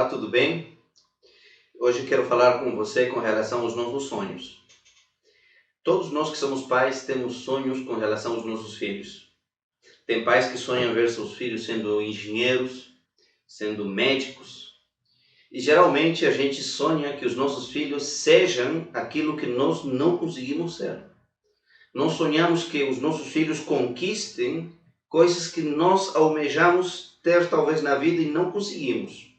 tudo bem? Hoje quero falar com você com relação aos nossos sonhos. Todos nós que somos pais temos sonhos com relação aos nossos filhos. Tem pais que sonham ver seus filhos sendo engenheiros, sendo médicos. E geralmente a gente sonha que os nossos filhos sejam aquilo que nós não conseguimos ser. Nós sonhamos que os nossos filhos conquistem coisas que nós almejamos ter talvez na vida e não conseguimos.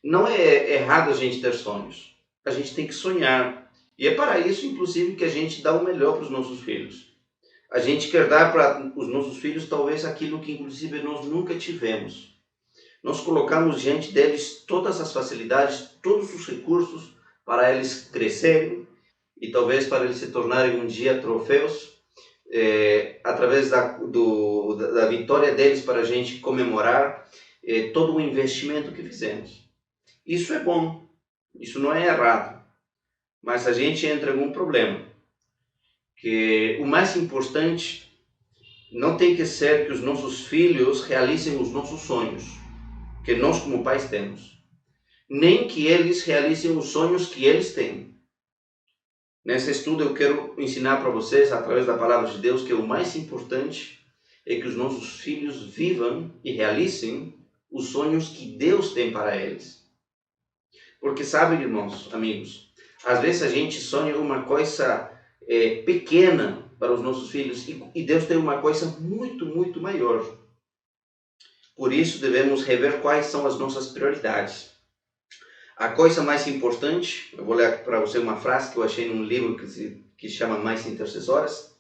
Não é errado a gente ter sonhos. A gente tem que sonhar. E é para isso, inclusive, que a gente dá o melhor para os nossos filhos. A gente quer dar para os nossos filhos talvez aquilo que, inclusive, nós nunca tivemos. Nós colocamos diante deles todas as facilidades, todos os recursos para eles crescerem e talvez para eles se tornarem um dia troféus, através da vitória deles para a gente comemorar todo o investimento que fizemos. Isso é bom, isso não é errado, mas a gente entra em um problema, que o mais importante não tem que ser que os nossos filhos realizem os nossos sonhos, que nós como pais temos, nem que eles realizem os sonhos que eles têm. Nesse estudo eu quero ensinar para vocês, através da palavra de Deus, que o mais importante é que os nossos filhos vivam e realizem os sonhos que Deus tem para eles. Porque sabe, irmãos, amigos, às vezes a gente sonha uma coisa pequena para os nossos filhos e Deus tem uma coisa muito, muito maior. Por isso devemos rever quais são as nossas prioridades. A coisa mais importante, eu vou ler para você uma frase que eu achei num livro que chama Mais Intercessoras,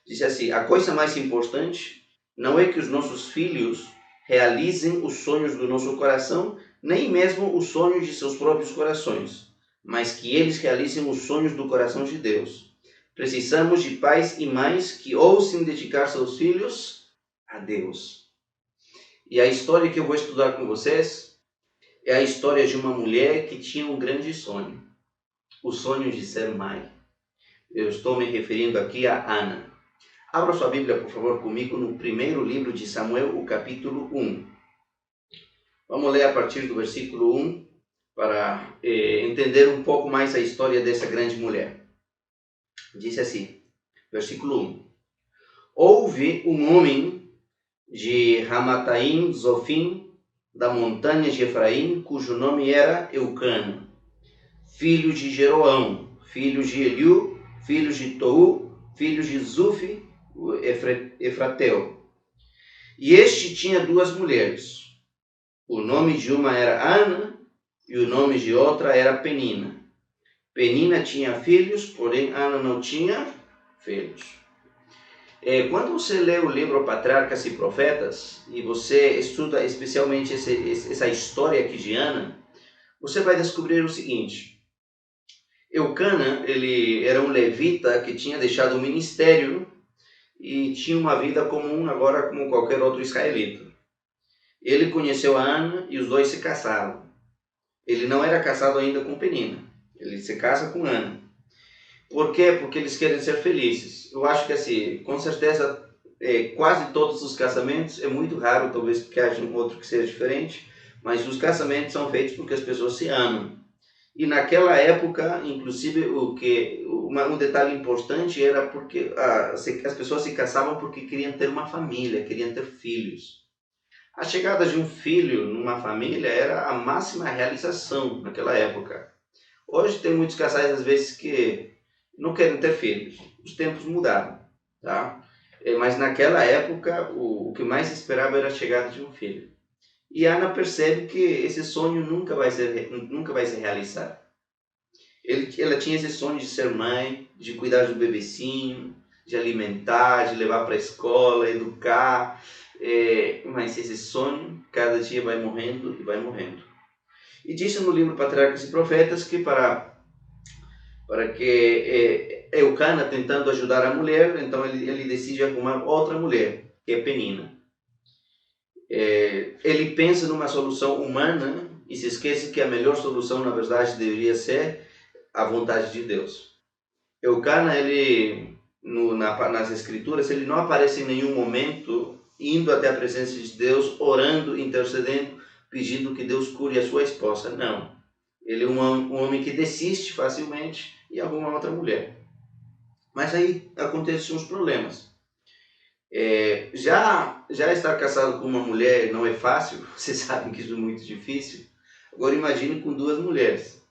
diz assim: a coisa mais importante não é que os nossos filhos realizem os sonhos do nosso coração, nem mesmo os sonhos de seus próprios corações, mas que eles realizem os sonhos do coração de Deus. Precisamos de pais e mães que ousem dedicar seus filhos a Deus. E a história que eu vou estudar com vocês é a história de uma mulher que tinha um grande sonho, o sonho de ser mãe. Eu estou me referindo aqui a Ana. Abra sua Bíblia, por favor, comigo no primeiro livro de Samuel, o capítulo 1. Vamos ler a partir do versículo 1 para entender um pouco mais a história dessa grande mulher. Diz assim, versículo 1. Houve um homem de Ramataim Zofim, da montanha de Efraim, cujo nome era Eucana, filho de Jeroão, filho de Eliú, filho de Tou, filho de Zufi, o Efrateu. E este tinha duas mulheres. O nome de uma era Ana e o nome de outra era Penina. Penina tinha filhos, porém Ana não tinha filhos. Quando você lê o livro Patriarcas e Profetas, e você estuda especialmente essa história aqui de Ana, você vai descobrir o seguinte: Eucana, ele era um levita que tinha deixado o ministério e tinha uma vida comum agora como qualquer outro israelita. Ele conheceu a Ana e os dois se casaram. Ele não era casado ainda com Penina, ele se casa com Ana. Por quê? Porque eles querem ser felizes. Eu acho que assim, com certeza, quase todos os casamentos, é muito raro, talvez que haja um outro que seja diferente, mas os casamentos são feitos porque as pessoas se amam. E naquela época, inclusive, um detalhe importante era porque as pessoas se casavam porque queriam ter uma família, queriam ter filhos. A chegada de um filho numa família era a máxima realização naquela época. Hoje tem muitos casais, às vezes, que não querem ter filhos. Os tempos mudaram, tá? Mas naquela época, o que mais se esperava era a chegada de um filho. E Ana percebe que esse sonho nunca vai se realizar. Ela tinha esse sonho de ser mãe, de cuidar do bebecinho, de alimentar, de levar para a escola, educar. Mas esse sonho, cada dia vai morrendo e vai morrendo. E disse no livro Patriarcas e Profetas que para que Eucana, tentando ajudar a mulher, então ele decide arrumar outra mulher, que é Penina. Ele pensa numa solução humana e se esquece que a melhor solução, na verdade, deveria ser a vontade de Deus. Eucana, nas escrituras, ele não aparece em nenhum momento indo até a presença de Deus, orando, intercedendo pedindo que Deus cure a sua esposa. Não. Ele é um homem que desiste facilmente e arruma outra mulher. Mas aí acontecem uns problemas. Já estar casado com uma mulher não é fácil, vocês sabem que isso é muito difícil. Agora imagine com duas mulheres.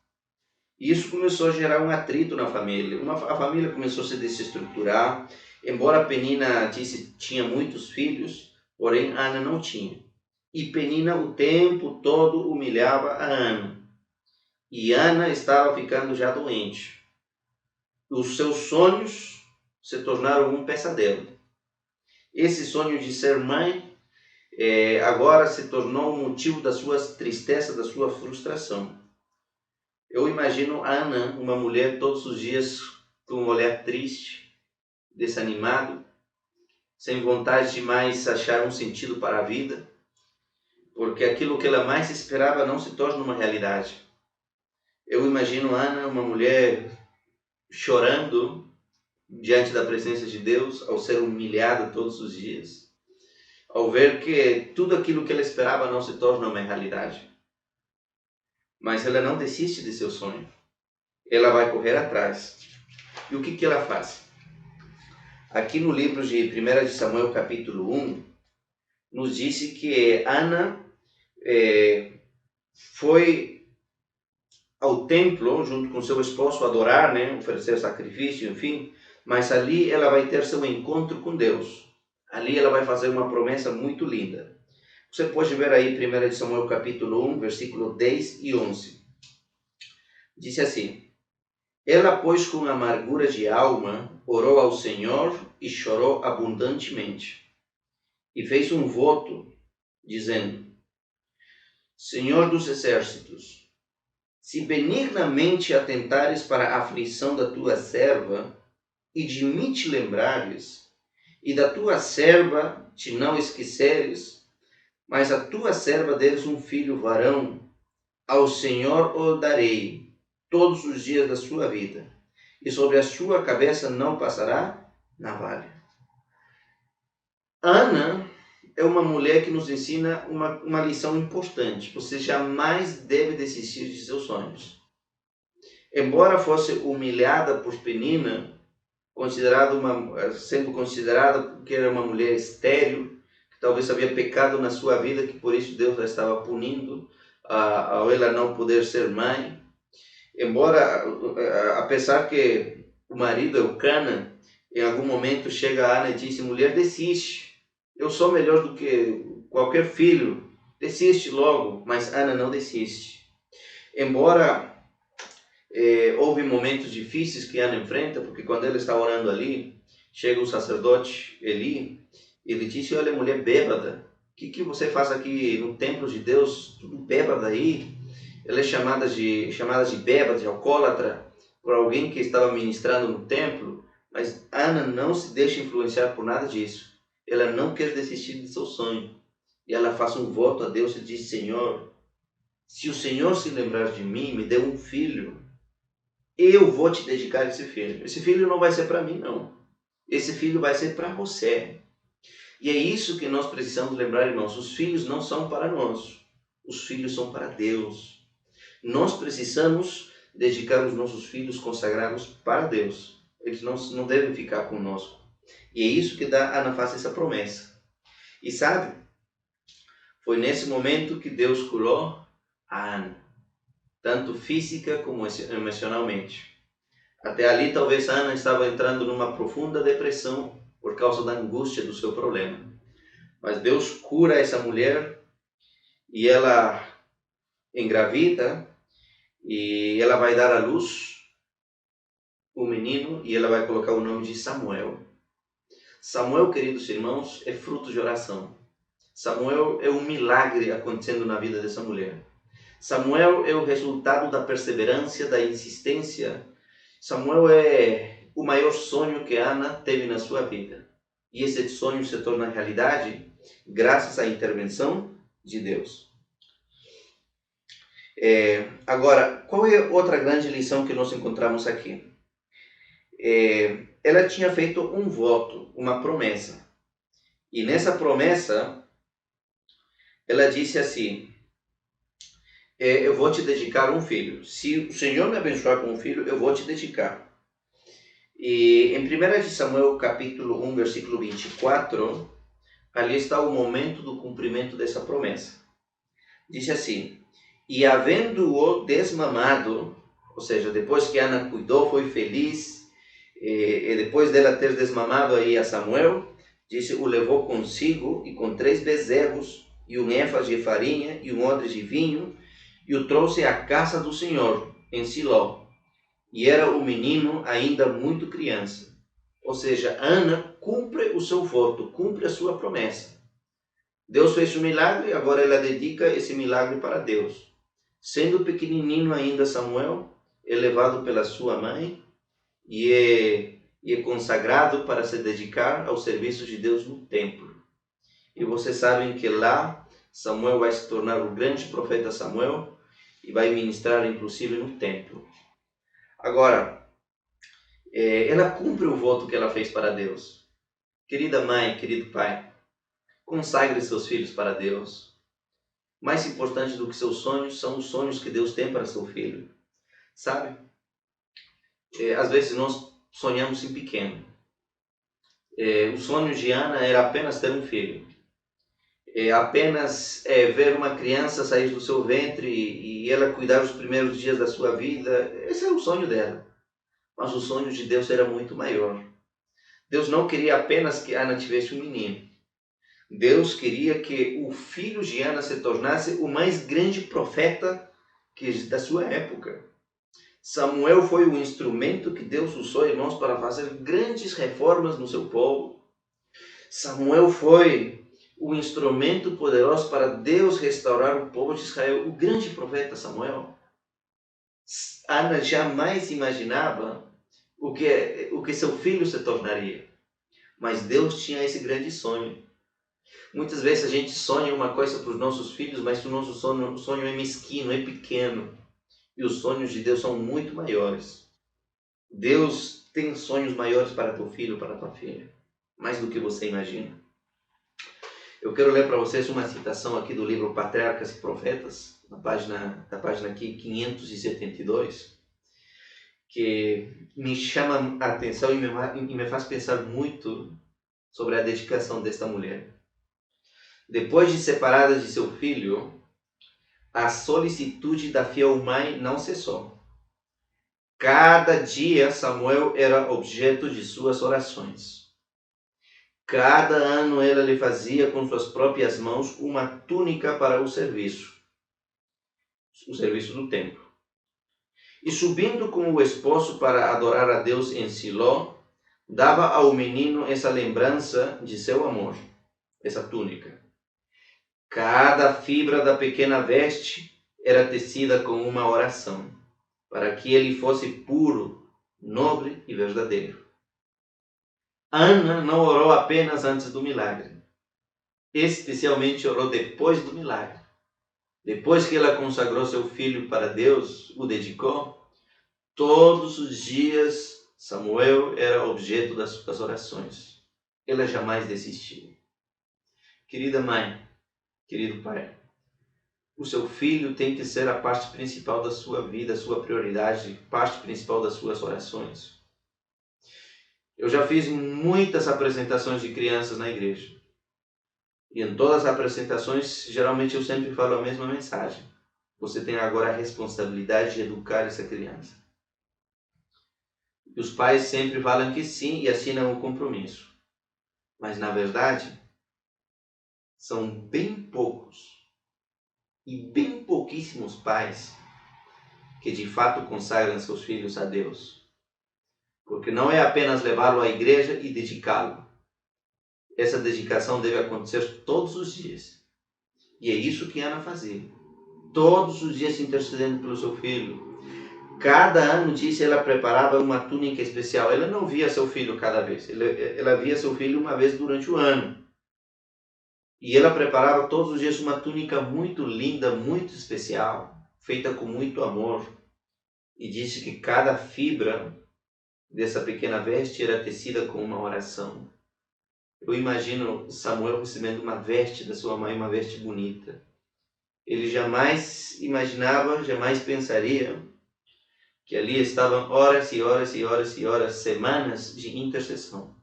E isso começou a gerar um atrito na família. A família começou a se desestruturar. Embora Penina tinha muitos filhos, porém Ana não tinha. E Penina o tempo todo humilhava a Ana. E Ana estava ficando já doente. Os seus sonhos se tornaram um pesadelo. Esse sonho de ser mãe agora se tornou um motivo da sua tristeza, da sua frustração. Eu imagino Ana, uma mulher todos os dias com um olhar triste, desanimado, sem vontade de mais achar um sentido para a vida, porque aquilo que ela mais esperava não se torna uma realidade. Eu imagino Ana, uma mulher chorando diante da presença de Deus, ao ser humilhada todos os dias, ao ver que tudo aquilo que ela esperava não se torna uma realidade. Mas ela não desiste de seu sonho. Ela vai correr atrás. E o que ela faz? Aqui no livro de 1 de Samuel, capítulo 1, nos disse que Ana foi ao templo junto com seu esposo adorar, oferecer sacrifício, enfim, mas ali ela vai ter seu encontro com Deus. Ali ela vai fazer uma promessa muito linda. Você pode ver aí 1 de Samuel capítulo 1, versículo 10 e 11. Diz assim: Ela, pois, com amargura de alma, orou ao Senhor e chorou abundantemente. E fez um voto, dizendo: Senhor dos exércitos, se benignamente atentares para a aflição da tua serva, e de mim te lembrares, e da tua serva te não esqueceres, mas a tua serva deres um filho varão, ao Senhor o darei todos os dias da sua vida, e sobre a sua cabeça não passará navalha. Ana é uma mulher que nos ensina uma lição importante. Você jamais deve desistir de seus sonhos. Embora fosse humilhada por Penina, sendo considerada porque era uma mulher estéril, que talvez havia pecado na sua vida, que por isso Deus a estava punindo ao ela não poder ser mãe. Embora, apesar que o marido, Eucana, em algum momento chega a Ana e diz: mulher, desiste, eu sou melhor do que qualquer filho, desiste logo. Mas Ana não desiste. Embora houve momentos difíceis que Ana enfrenta, porque quando ela está orando ali, chega o sacerdote Eli, e ele disse: olha, mulher bêbada, o que você faz aqui no templo de Deus, tudo bêbada aí? Ela é chamada de bêbada, de alcoólatra, por alguém que estava ministrando no templo. Mas Ana não se deixa influenciar por nada disso. Ela não quer desistir de seu sonho. E ela faz um voto a Deus e diz: Senhor, se o Senhor se lembrar de mim, me dê um filho, eu vou te dedicar a esse filho. Esse filho não vai ser para mim, não. Esse filho vai ser para você. E é isso que nós precisamos lembrar, irmãos. Os filhos não são para nós. Os filhos são para Deus. Nós precisamos dedicar os nossos filhos consagrados para Deus. Eles não devem ficar conosco. E é isso que Ana faz essa promessa. E sabe, foi nesse momento que Deus curou a Ana, tanto física como emocionalmente. Até ali, talvez Ana estava entrando numa profunda depressão por causa da angústia do seu problema. Mas Deus cura essa mulher e ela engravida. E ela vai dar à luz o menino e ela vai colocar o nome de Samuel. Samuel, queridos irmãos, é fruto de oração. Samuel é um milagre acontecendo na vida dessa mulher. Samuel é o resultado da perseverança, da insistência. Samuel é o maior sonho que Ana teve na sua vida. E esse sonho se torna realidade graças à intervenção de Deus. Agora, qual é outra grande lição que nós encontramos aqui? Ela tinha feito um voto, uma promessa. E nessa promessa, ela disse assim: eu vou te dedicar um filho. Se o Senhor me abençoar com um filho, eu vou te dedicar. E em 1 de Samuel, capítulo 1, versículo 24, ali está o momento do cumprimento dessa promessa. Diz assim: e havendo-o desmamado, ou seja, depois que Ana cuidou, foi feliz, e depois dela ter desmamado aí a Samuel, disse, o levou consigo e com 3 bezerros, e um éfas de farinha, e um odre de vinho, e o trouxe à casa do Senhor, em Siló. E era o menino ainda muito criança. Ou seja, Ana cumpre o seu voto, cumpre a sua promessa. Deus fez um milagre, agora ela dedica esse milagre para Deus. Sendo pequenininho ainda Samuel, é levado pela sua mãe e é consagrado para se dedicar ao serviço de Deus no templo. E vocês sabem que lá Samuel vai se tornar o grande profeta Samuel e vai ministrar inclusive no templo. Agora, ela cumpre o voto que ela fez para Deus. Querida mãe, querido pai, consagre seus filhos para Deus. Mais importante do que seus sonhos são os sonhos que Deus tem para seu filho. Sabe? Às vezes nós sonhamos em pequeno. O sonho de Ana era apenas ter um filho. Apenas ver uma criança sair do seu ventre e ela cuidar os primeiros dias da sua vida. Esse era o sonho dela. Mas o sonho de Deus era muito maior. Deus não queria apenas que Ana tivesse um menino. Deus queria que o filho de Ana se tornasse o mais grande profeta da sua época. Samuel foi o instrumento que Deus usou, irmãos, para fazer grandes reformas no seu povo. Samuel foi o instrumento poderoso para Deus restaurar o povo de Israel. O grande profeta Samuel. Ana jamais imaginava o que seu filho se tornaria. Mas Deus tinha esse grande sonho. Muitas vezes a gente sonha uma coisa para os nossos filhos, mas o nosso sonho é mesquinho, é pequeno. E os sonhos de Deus são muito maiores. Deus tem sonhos maiores para teu filho, para tua filha. Mais do que você imagina. Eu quero ler para vocês uma citação aqui do livro Patriarcas e Profetas, da página aqui 572, que me chama a atenção e me faz pensar muito sobre a dedicação desta mulher. Depois de separada de seu filho, a solicitude da fiel mãe não cessou. Cada dia Samuel era objeto de suas orações. Cada ano ela lhe fazia com suas próprias mãos uma túnica para o serviço do templo. E subindo com o esposo para adorar a Deus em Siló, dava ao menino essa lembrança de seu amor, essa túnica. Cada fibra da pequena veste era tecida com uma oração, para que ele fosse puro, nobre e verdadeiro. Ana não orou apenas antes do milagre, especialmente orou depois do milagre. Depois que ela consagrou seu filho para Deus, o dedicou, todos os dias Samuel era objeto das suas orações. Ela jamais desistiu. Querida mãe, querido pai, o seu filho tem que ser a parte principal da sua vida, a sua prioridade, parte principal das suas orações. Eu já fiz muitas apresentações de crianças na igreja. E em todas as apresentações, geralmente eu sempre falo a mesma mensagem. Você tem agora a responsabilidade de educar essa criança. E os pais sempre falam que sim e assinam o compromisso. Mas na verdade, são bem poucos e bem pouquíssimos pais que de fato consagram seus filhos a Deus. Porque não é apenas levá-lo à igreja e dedicá-lo. Essa dedicação deve acontecer todos os dias. E é isso que Ana fazia. Todos os dias intercedendo pelo seu filho. Cada ano, disse, ela preparava uma túnica especial. Ela não via seu filho cada vez. Ela via seu filho uma vez durante o ano. E ela preparava todos os dias uma túnica muito linda, muito especial, feita com muito amor. E disse que cada fibra dessa pequena veste era tecida com uma oração. Eu imagino Samuel recebendo uma veste da sua mãe, uma veste bonita. Ele jamais imaginava, jamais pensaria que ali estavam horas e horas e horas e horas, semanas de intercessão,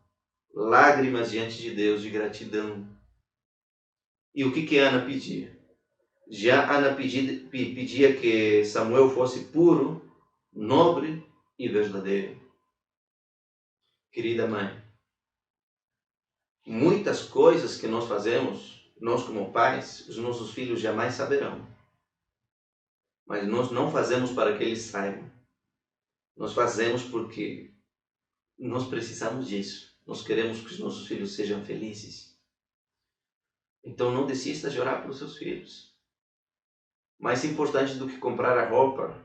lágrimas diante de Deus, de gratidão. E o que Ana pedia? Já Ana pedia que Samuel fosse puro, nobre e verdadeiro. Querida mãe, muitas coisas que nós fazemos, nós como pais, os nossos filhos jamais saberão. Mas nós não fazemos para que eles saibam. Nós fazemos porque nós precisamos disso. Nós queremos que os nossos filhos sejam felizes. Então não desista de orar pelos seus filhos. Mais importante do que comprar a roupa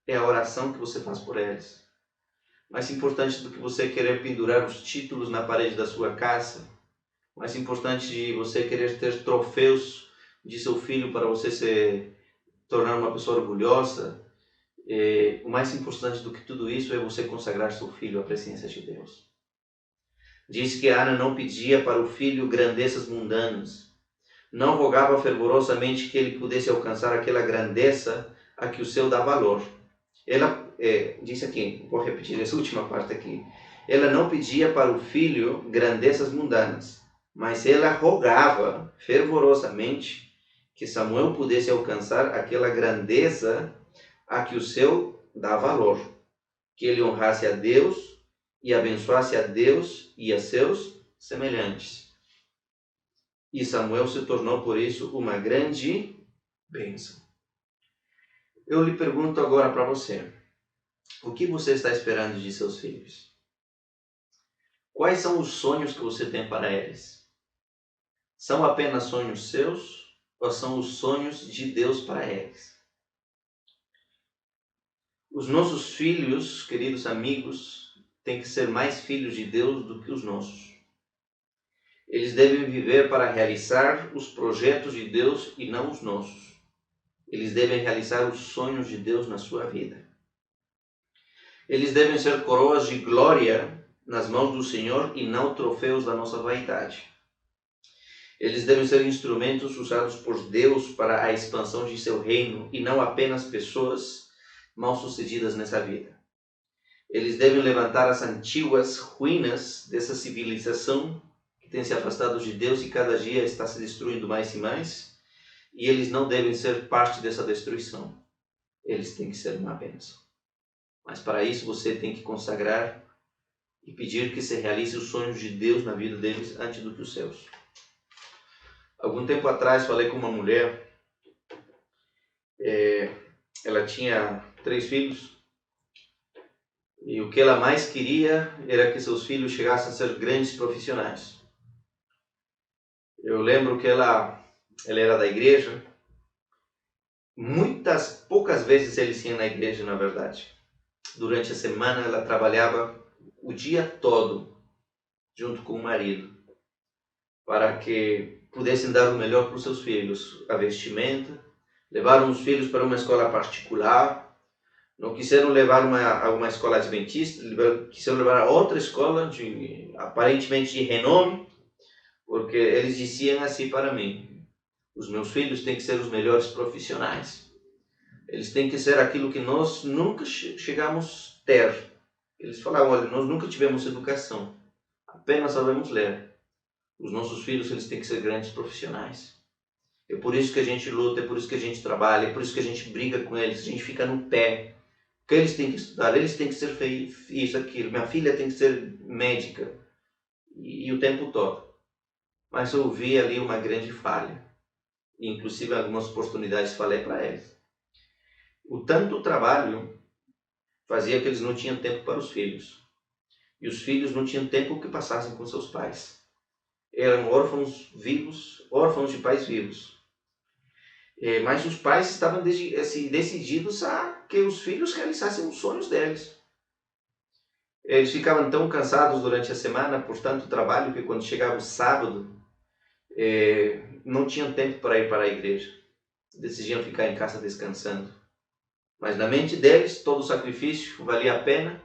é a oração que você faz por eles. Mais importante do que você querer pendurar os títulos na parede da sua casa. Mais importante de você querer ter troféus de seu filho para você se tornar uma pessoa orgulhosa. O mais importante do que tudo isso é você consagrar seu filho à presença de Deus. Diz que Ana não pedia para o filho grandezas mundanas. Não rogava fervorosamente que ele pudesse alcançar aquela grandeza a que o céu dá valor. Ela, disse aqui, vou repetir essa última parte aqui. Ela não pedia para o filho grandezas mundanas, mas ela rogava fervorosamente que Samuel pudesse alcançar aquela grandeza a que o céu dá valor. Que ele honrasse a Deus e abençoasse a Deus e a seus semelhantes. E Samuel se tornou, por isso, uma grande bênção. Eu lhe pergunto agora para você, o que você está esperando de seus filhos? Quais são os sonhos que você tem para eles? São apenas sonhos seus ou são os sonhos de Deus para eles? Os nossos filhos, queridos amigos, têm que ser mais filhos de Deus do que os nossos. Eles devem viver para realizar os projetos de Deus e não os nossos. Eles devem realizar os sonhos de Deus na sua vida. Eles devem ser coroas de glória nas mãos do Senhor e não troféus da nossa vaidade. Eles devem ser instrumentos usados por Deus para a expansão de seu reino e não apenas pessoas mal-sucedidas nessa vida. Eles devem levantar as antigas ruínas dessa civilização que tem se afastado de Deus e cada dia está se destruindo mais e mais. E eles não devem ser parte dessa destruição. Eles têm que ser uma bênção. Mas para isso você tem que consagrar e pedir que se realize os sonhos de Deus na vida deles antes do que os seus. Algum tempo atrás falei com uma mulher. Ela tinha 3 filhos. E o que ela mais queria era que seus filhos chegassem a ser grandes profissionais. Eu lembro que ela era da igreja. Poucas vezes eles iam na igreja, na verdade. Durante a semana ela trabalhava o dia todo junto com o marido para que pudessem dar o melhor para os seus filhos, a vestimenta. Levaram os filhos para uma escola particular. Não quiseram levar a uma escola adventista, quiseram levar a outra escola aparentemente de renome, porque eles diziam assim para mim: os meus filhos têm que ser os melhores profissionais. Eles têm que ser aquilo que nós nunca chegamos a ter. Eles falavam: olha, nós nunca tivemos educação, apenas sabemos ler. Os nossos filhos, eles têm que ser grandes profissionais. É por isso que a gente luta, é por isso que a gente trabalha, é por isso que a gente briga com eles, a gente fica no pé. Porque eles têm que estudar, eles têm que ser isso, aquilo. Minha filha tem que ser médica. E o tempo todo. Mas eu vi ali uma grande falha. E, inclusive, em algumas oportunidades falei para eles. O tanto trabalho fazia que eles não tinham tempo para os filhos. E os filhos não tinham tempo que passassem com seus pais. Eram órfãos vivos, órfãos de pais vivos. Mas os pais estavam decididos a que os filhos realizassem os sonhos deles. Eles ficavam tão cansados durante a semana por tanto trabalho que quando chegava o sábado, não tinham tempo para ir para a igreja. Decidiam ficar em casa descansando. Mas na mente deles, todo o sacrifício valia a pena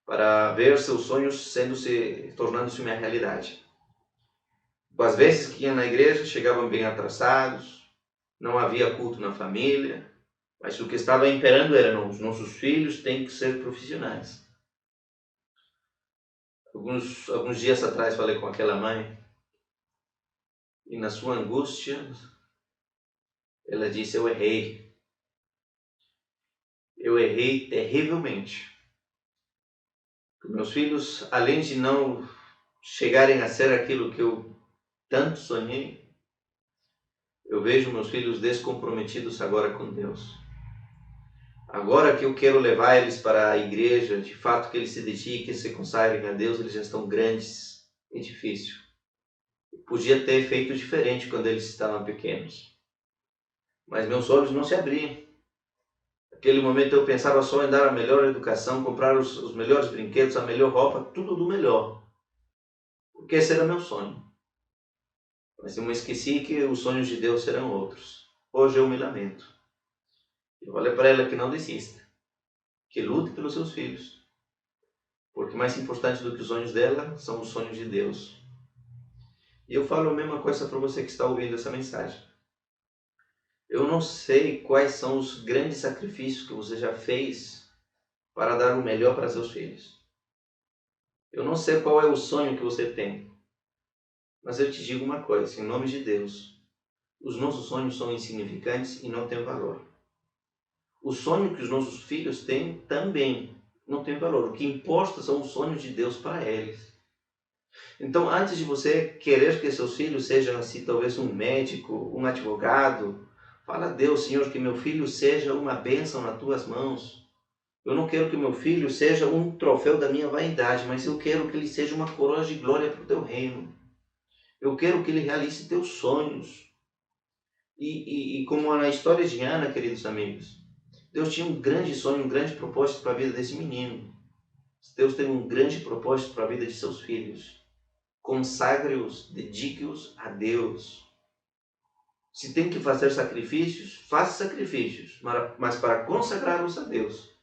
para ver seus sonhos tornando-se uma realidade. Às vezes que iam na igreja, chegavam bem atrasados, não havia culto na família, mas o que estava imperando era: não, os nossos filhos têm que ser profissionais. Alguns dias atrás falei com aquela mãe e, na sua angústia, ela disse: eu errei terrivelmente. Meus filhos, além de não chegarem a ser aquilo que eu tanto sonhei, eu vejo meus filhos descomprometidos agora com Deus. Agora que eu quero levar eles para a igreja, de fato que eles se dediquem, se consagrem a Deus, eles já estão grandes. É difícil. Eu podia ter feito diferente quando eles estavam pequenos. Mas meus olhos não se abriam. Naquele momento eu pensava só em dar a melhor educação, comprar os melhores brinquedos, a melhor roupa, tudo do melhor. Porque esse era meu sonho. Mas eu me esqueci que os sonhos de Deus serão outros. Hoje eu me lamento. Eu falei para ela que não desista, que lute pelos seus filhos, porque mais importante do que os sonhos dela são os sonhos de Deus. E eu falo a mesma coisa para você que está ouvindo essa mensagem. Eu não sei quais são os grandes sacrifícios que você já fez para dar o melhor para seus filhos. Eu não sei qual é o sonho que você tem, mas eu te digo uma coisa, em nome de Deus: os nossos sonhos são insignificantes e não têm valor. O sonho que os nossos filhos têm também não tem valor. O que importa são os sonhos de Deus para eles. Então, antes de você querer que seus filhos sejam assim, talvez um médico, um advogado, fala a Deus: Senhor, que meu filho seja uma bênção nas tuas mãos. Eu não quero que meu filho seja um troféu da minha vaidade, mas eu quero que ele seja uma coroa de glória para o teu reino. Eu quero que ele realize teus sonhos. E como na história de Ana, queridos amigos, Deus tinha um grande sonho, um grande propósito para a vida desse menino. Deus tem um grande propósito para a vida de seus filhos. Consagre-os, dedique-os a Deus. Se tem que fazer sacrifícios, faça sacrifícios, mas para consagrar-os a Deus.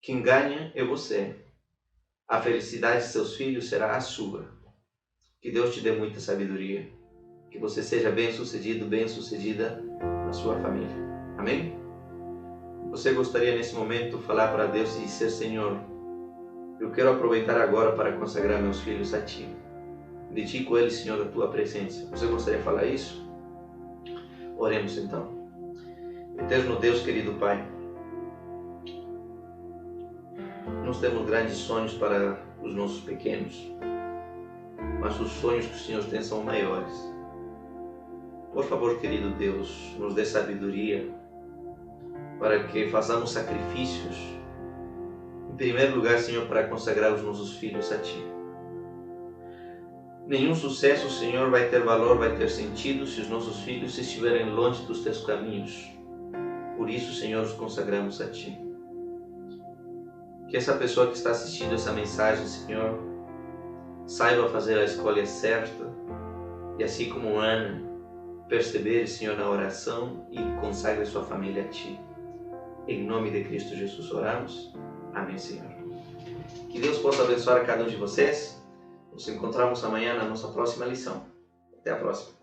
Quem ganha é você. A felicidade de seus filhos será a sua. Que Deus te dê muita sabedoria. Que você seja bem-sucedido, bem-sucedida na sua família. Amém? Você gostaria nesse momento falar para Deus e dizer: Senhor, eu quero aproveitar agora para consagrar meus filhos a Ti. Dedico eles, Senhor, a Tua presença. Você gostaria de falar isso? Oremos então. Eterno Deus, querido Pai, nós temos grandes sonhos para os nossos pequenos, mas os sonhos que o Senhor tem são maiores. Por favor, querido Deus, nos dê sabedoria para que façamos sacrifícios, em primeiro lugar, Senhor, para consagrar os nossos filhos a Ti. Nenhum sucesso, Senhor, vai ter valor, vai ter sentido se os nossos filhos estiverem longe dos Teus caminhos. Por isso, Senhor, os consagramos a Ti. Que essa pessoa que está assistindo essa mensagem, Senhor, saiba fazer a escolha certa e, assim como Ana, perceber, Senhor, na oração e consagre sua família a Ti. Em nome de Cristo Jesus oramos. Amém, Senhor. Que Deus possa abençoar a cada um de vocês. Nos encontramos amanhã na nossa próxima lição. Até a próxima.